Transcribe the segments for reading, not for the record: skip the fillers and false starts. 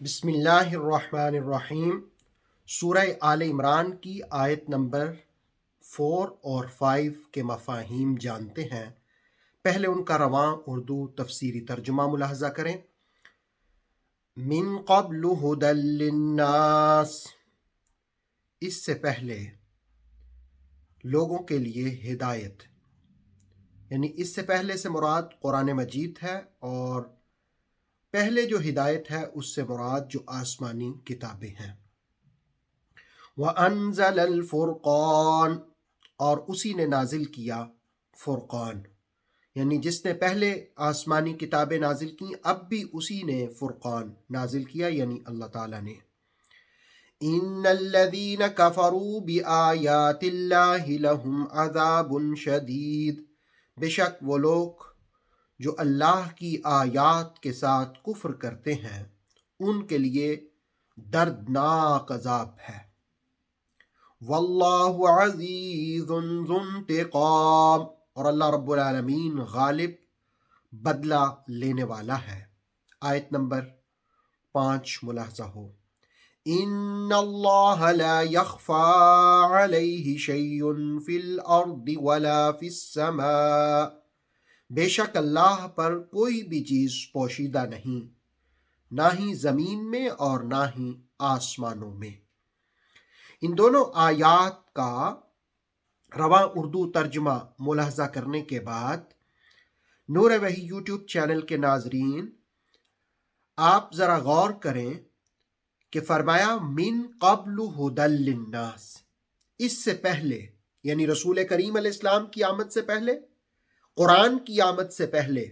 بسم اللہ الرحمن الرحیم۔ سورہ آل عمران کی آیت نمبر 4 اور 5 کے مفاہیم جانتے ہیں۔ پہلے ان کا رواں اردو تفسیری ترجمہ ملاحظہ کریں۔ من قبل ھدی للناس، اس سے پہلے لوگوں کے لیے ہدایت، یعنی اس سے پہلے سے مراد قرآن مجید ہے، اور پہلے جو ہدایت ہے اس سے مراد جو آسمانی کتابیں ہیں۔ وَأَنزَلَ الْفُرْقَانَ، اور اسی نے نازل کیا فرقان، یعنی جس نے پہلے آسمانی کتابیں نازل کی اب بھی اسی نے فرقان نازل کیا، یعنی اللہ تعالیٰ نے۔ إِنَّ الَّذِينَ كَفَرُوا بِآيَاتِ اللَّهِ لَهُمْ عَذَابٌ شَدِيدٌ، بے شک وہ لوگ جو اللہ کی آیات کے ساتھ کفر کرتے ہیں ان کے لیے دردناک عذاب ہے۔ واللہ عزیز ذو انتقام، اور اللہ رب العالمین غالب بدلہ لینے والا ہے۔ آیت نمبر 5 ملاحظہ ہو۔ ان اللہ لا یخفی علیہ شیء فی الارض ولا فی السماء، بے شک اللہ پر کوئی بھی چیز پوشیدہ نہیں، نہ ہی زمین میں اور نہ ہی آسمانوں میں۔ ان دونوں آیات کا رواں اردو ترجمہ ملاحظہ کرنے کے بعد نور وحی یوٹیوب چینل کے ناظرین، آپ ذرا غور کریں کہ فرمایا من قبل ھدی للناس، اس سے پہلے یعنی رسول کریم علیہ السلام کی آمد سے پہلے، قرآن کی آمد سے پہلے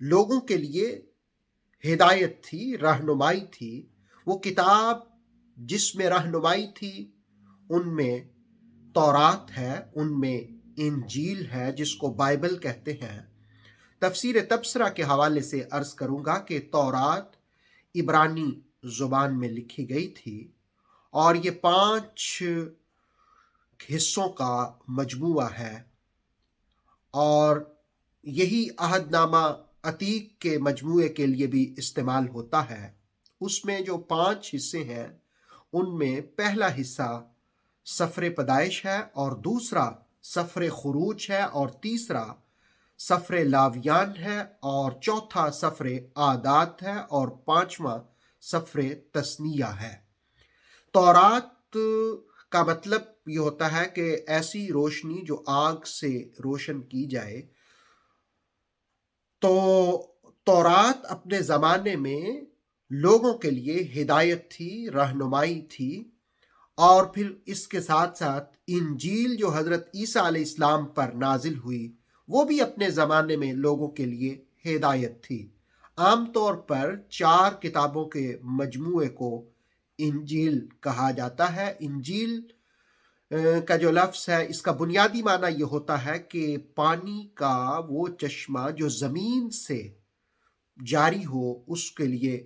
لوگوں کے لیے ہدایت تھی، رہنمائی تھی۔ وہ کتاب جس میں رہنمائی تھی ان میں تورات ہے، ان میں انجیل ہے جس کو بائبل کہتے ہیں۔ تفسیر تبصرہ کے حوالے سے عرض کروں گا کہ تورات عبرانی زبان میں لکھی گئی تھی، اور یہ 5 حصوں کا مجموعہ ہے، اور یہی عہد نامہ عتیق کے مجموعے کے لیے بھی استعمال ہوتا ہے۔ اس میں جو 5 حصے ہیں ان میں پہلا حصہ سفر پیدائش ہے، اور دوسرا سفر خروج ہے، اور تیسرا سفر لاویان ہے، اور چوتھا سفر عادات ہے، اور 5واں سفر تثنیہ ہے۔ تورات کا مطلب یہ ہوتا ہے کہ ایسی روشنی جو آگ سے روشن کی جائے۔ تو تورات اپنے زمانے میں لوگوں کے لیے ہدایت تھی، رہنمائی تھی، اور پھر اس کے ساتھ ساتھ انجیل جو حضرت عیسیٰ علیہ السلام پر نازل ہوئی وہ بھی اپنے زمانے میں لوگوں کے لیے ہدایت تھی۔ عام طور پر 4 کتابوں کے مجموعے کو انجیل کہا جاتا ہے۔ انجیل کا جو لفظ ہے اس کا بنیادی معنی یہ ہوتا ہے کہ پانی کا وہ چشمہ جو زمین سے جاری ہو، اس کے لیے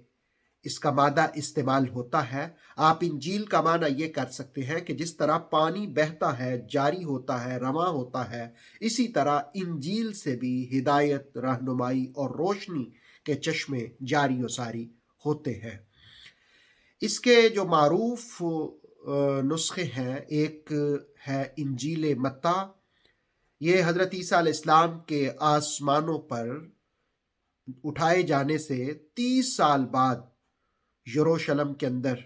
اس کا مادہ استعمال ہوتا ہے۔ آپ انجیل کا معنی یہ کر سکتے ہیں کہ جس طرح پانی بہتا ہے، جاری ہوتا ہے، رواں ہوتا ہے، اسی طرح انجیل سے بھی ہدایت، رہنمائی اور روشنی کے چشمے جاری و ساری ہوتے ہیں۔ اس کے جو معروف نسخے ہیں، ایک ہے انجیل متی، یہ حضرت عیسیٰ علیہ السلام کے آسمانوں پر اٹھائے جانے سے 30 سال بعد یروشلم کے اندر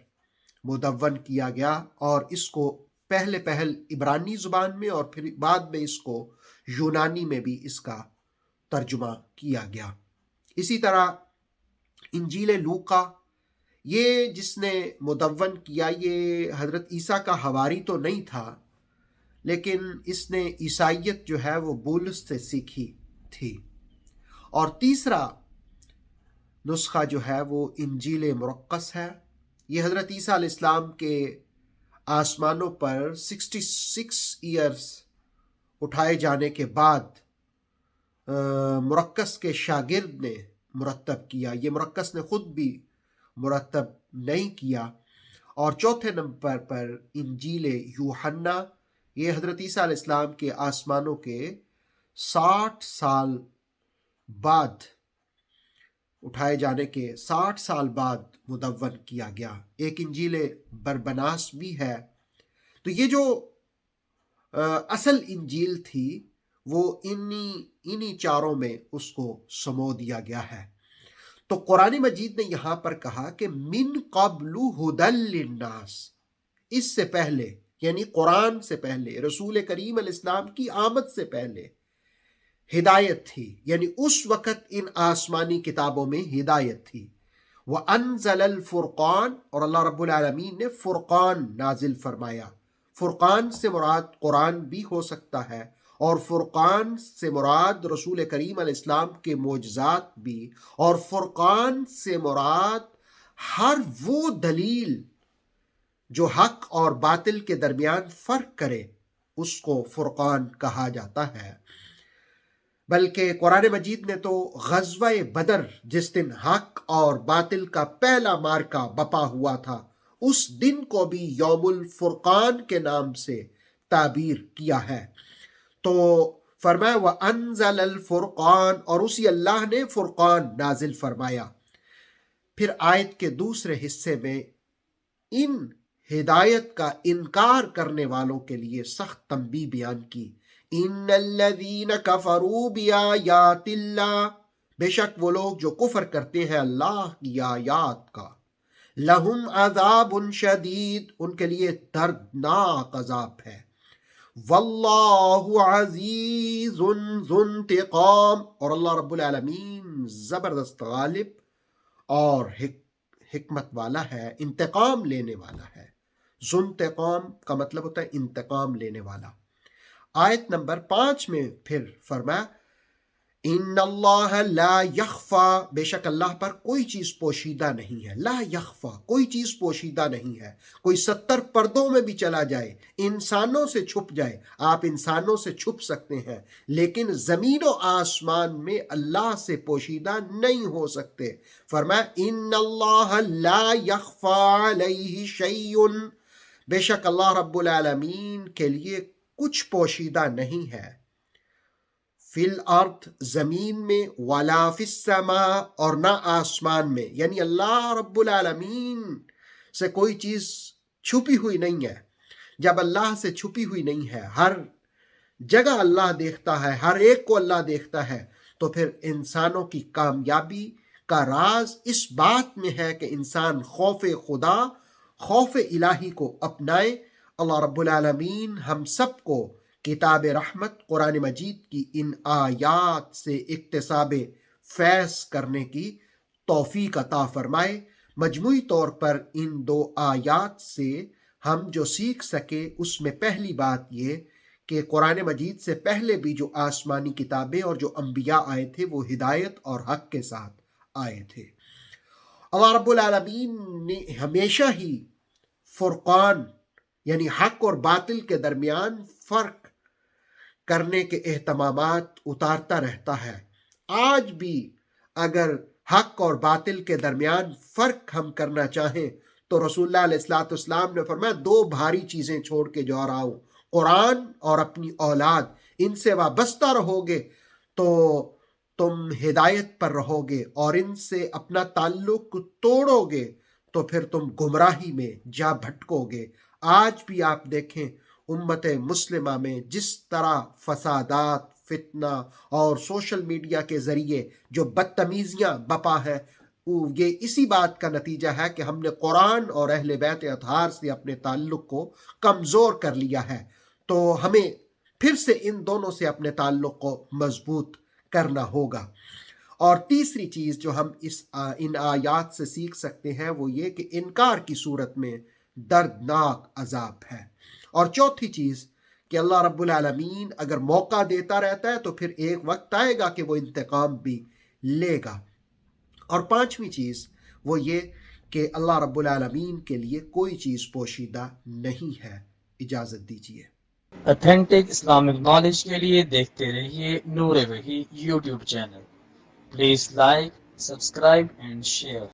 مدون کیا گیا، اور اس کو پہل عبرانی زبان میں اور پھر بعد میں اس کو یونانی میں بھی اس کا ترجمہ کیا گیا۔ اسی طرح انجیل لوقا، یہ جس نے مدون کیا یہ حضرت عیسیٰ کا حواری تو نہیں تھا، لیکن اس نے عیسائیت جو ہے وہ بولس سے سیکھی تھی۔ اور تیسرا نسخہ جو ہے وہ انجیل مرقس ہے۔ یہ حضرت عیسیٰ علیہ السلام کے آسمانوں پر 66 ایئرز اٹھائے جانے کے بعد مرقس کے شاگرد نے مرتب کیا، یہ مرقس نے خود بھی مرتب نہیں کیا۔ اور چوتھے نمبر پر انجیل یوحنا، یہ حضرت عیسیٰ علیہ السلام کے آسمانوں کے 60 سال بعد اٹھائے جانے کے 60 سال بعد مدون کیا گیا۔ ایک انجیل بربناس بھی ہے۔ تو یہ جو اصل انجیل تھی وہ انہی چاروں میں اس کو سمو دیا گیا ہے۔ تو قرآن مجید نے یہاں پر کہا کہ من قبل ھدی للناس، اس سے پہلے یعنی قرآن سے پہلے، رسول کریم علیہ السلام کی آمد سے پہلے ہدایت تھی، یعنی اس وقت ان آسمانی کتابوں میں ہدایت تھی۔ وَأَنزَلَ الْفُرْقَانَ، اور اللہ رب العالمین نے فرقان نازل فرمایا۔ فرقان سے مراد قرآن بھی ہو سکتا ہے، اور فرقان سے مراد رسول کریم علیہ السلام کے معجزات بھی، اور فرقان سے مراد ہر وہ دلیل جو حق اور باطل کے درمیان فرق کرے اس کو فرقان کہا جاتا ہے۔ بلکہ قرآن مجید نے تو غزوہ بدر، جس دن حق اور باطل کا پہلا معرکہ بپا ہوا تھا، اس دن کو بھی یوم الفرقان کے نام سے تعبیر کیا ہے۔ تو فرمایا وَأَنزَلَ الْفُرْقَانَ، اور اسی اللہ نے فرقان نازل فرمایا۔ پھر آیت کے دوسرے حصے میں ان ہدایت کا انکار کرنے والوں کے لیے سخت تنبیہ بیان کی۔ ان الذین کفروا بآیات اللہ، بے شک وہ لوگ جو کفر کرتے ہیں اللہ کی آیات کا، لہم عذاب شدید، ان کے لیے دردناک عذاب ہے۔ واللہ عزیز ذو انتقام، اور اللہ رب العالمین زبردست غالب اور حکمت والا ہے، انتقام لینے والا ہے۔ ذو انتقام کا مطلب ہوتا ہے انتقام لینے والا۔ آیت نمبر 5 میں پھر فرمایا ان اللہ لا یخفا، بے شک اللہ پر کوئی چیز پوشیدہ نہیں ہے۔ لا یخفا، کوئی چیز پوشیدہ نہیں ہے۔ کوئی 70 پردوں میں بھی چلا جائے، انسانوں سے چھپ جائے، آپ انسانوں سے چھپ سکتے ہیں، لیکن زمین و آسمان میں اللہ سے پوشیدہ نہیں ہو سکتے۔ فرمایا ان اللہ لا یخفا علیہ شیء، بے شک اللہ رب العالمین کے لیے کچھ پوشیدہ نہیں ہے۔ فی الارض، زمین میں، ولا فی السماء، اور نہ آسمان میں، یعنی اللہ رب العالمین سے کوئی چیز چھپی ہوئی نہیں ہے۔ جب اللہ سے چھپی ہوئی نہیں ہے، ہر جگہ اللہ دیکھتا ہے، ہر ایک کو اللہ دیکھتا ہے، تو پھر انسانوں کی کامیابی کا راز اس بات میں ہے کہ انسان خوف خدا، خوف الہی کو اپنائے۔ اللہ رب العالمین ہم سب کو کتاب رحمت قرآن مجید کی ان آیات سے اکتساب فیض کرنے کی توفیق عطا فرمائے۔ مجموعی طور پر ان 2 آیات سے ہم جو سیکھ سکے، اس میں پہلی بات یہ کہ قرآن مجید سے پہلے بھی جو آسمانی کتابیں اور جو انبیاء آئے تھے وہ ہدایت اور حق کے ساتھ آئے تھے۔ اللہ رب العالمین نے ہمیشہ ہی فرقان یعنی حق اور باطل کے درمیان فرق کرنے کے اہتمامات اتارتا رہتا ہے۔ آج بھی اگر حق اور باطل کے درمیان فرق ہم کرنا چاہیں تو رسول اللہ علیہ السلام نے فرمایا 2 بھاری چیزیں چھوڑ کے جو رہا ہوں، قرآن اور اپنی اولاد، ان سے وابستہ رہو گے تو تم ہدایت پر رہو گے، اور ان سے اپنا تعلق توڑو گے تو پھر تم گمراہی میں جا بھٹکو گے۔ آج بھی آپ دیکھیں امت مسلمہ میں جس طرح فسادات، فتنہ اور سوشل میڈیا کے ذریعے جو بدتمیزیاں بپا ہے، یہ اسی بات کا نتیجہ ہے کہ ہم نے قرآن اور اہل بیت اطہار سے اپنے تعلق کو کمزور کر لیا ہے۔ تو ہمیں پھر سے ان دونوں سے اپنے تعلق کو مضبوط کرنا ہوگا۔ اور تیسری چیز جو ہم ان آیات سے سیکھ سکتے ہیں وہ یہ کہ انکار کی صورت میں دردناک عذاب ہے۔ اور چوتھی چیز کہ اللہ رب العالمین اگر موقع دیتا رہتا ہے تو پھر ایک وقت آئے گا کہ وہ انتقام بھی لے گا۔ اور 5ویں چیز وہ یہ کہ اللہ رب العالمین کے لیے کوئی چیز پوشیدہ نہیں ہے۔ اجازت دیجیے۔ اتھینٹک اسلامک نالج کے لیے دیکھتے رہیے نور وحی YouTube channel. Please like, subscribe and share.